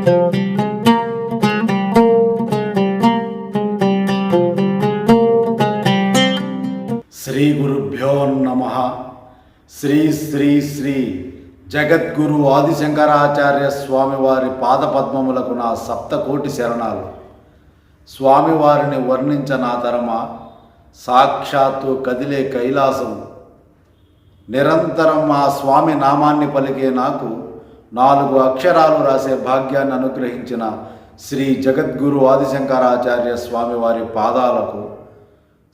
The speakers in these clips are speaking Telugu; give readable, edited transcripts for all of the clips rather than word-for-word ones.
శ్రీ గురుభ్యో నమః. శ్రీ శ్రీ శ్రీ జగద్గురు ఆదిశంకరాచార్య స్వామివారి పాదపద్మములకు నా సప్తకోటి శరణాలు. స్వామివారిని వర్ణించనాతరమా, సాక్షాత్తు కదిలే కైలాసం. నిరంతరం ఆ స్వామి నామాన్ని పలికే నాకు 4 అక్షరాలు రాసే భాగ్యాన్ని అనుగ్రహించిన శ్రీ జగద్గురు ఆదిశంకరాచార్య స్వామివారి పాదాలకు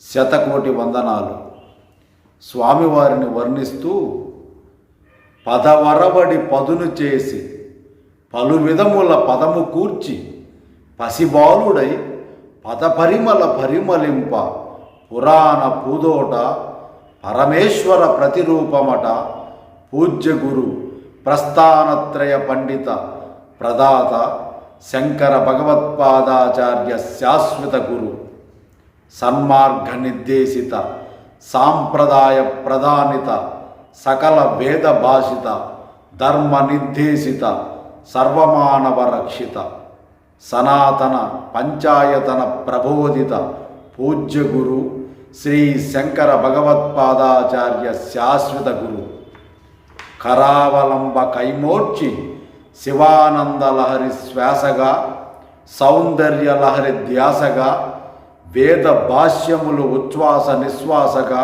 శతకోటి వందనాలు. స్వామివారిని వర్ణిస్తూ పదవరబడి పదును చేసి పలు విధముల పదము కూర్చి పసిబాలుడై పదపరిమళ పరిమళింప పురాణ పూదోట పరమేశ్వర ప్రతిరూపమట పూజ్య గురు ప్రస్థానత్రయ పండిత ప్రదాత శంకర భగవత్పాదాచార్య శాశ్వత గురు సన్మార్గ నిర్దేశిత సాంప్రదాయ ప్రధానిత సకల వేద భాషిత ధర్మ నిర్దేశిత సర్వమానవ రక్షిత సనాతన పంచాయతన ప్రబోధిత పూజ్య గురు శ్రీ శంకర భగవత్పాదాచార్య శాశ్వత గురు కరావలంబ కైమోర్చి శివానంద లహరి శ్వాసగా సౌందర్య లహరి ధ్యాసగా వేద భాష్యములు ఉచ్ఛ్వాస నిశ్వాసగా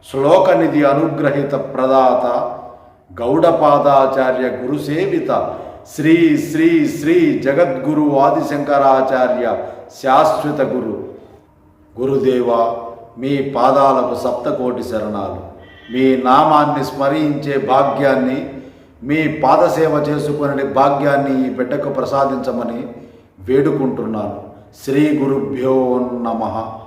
శ్లోకనిధి అనుగ్రహిత ప్రదాత గౌడపాదాచార్య గురుసేవిత శ్రీ శ్రీ శ్రీ జగద్గురు ఆదిశంకరాచార్య శాశ్వత గురు. గురుదేవ, మీ పాదాలకు సప్తకోటి శరణాలు. మీ నామాన్ని స్మరించే భాగ్యాన్ని, మీ పాదసేవ చేసుకునే భాగ్యాన్ని ఈ బిడ్డకు ప్రసాదించమని వేడుకుంటున్నాను. శ్రీ గురుభ్యో నమః.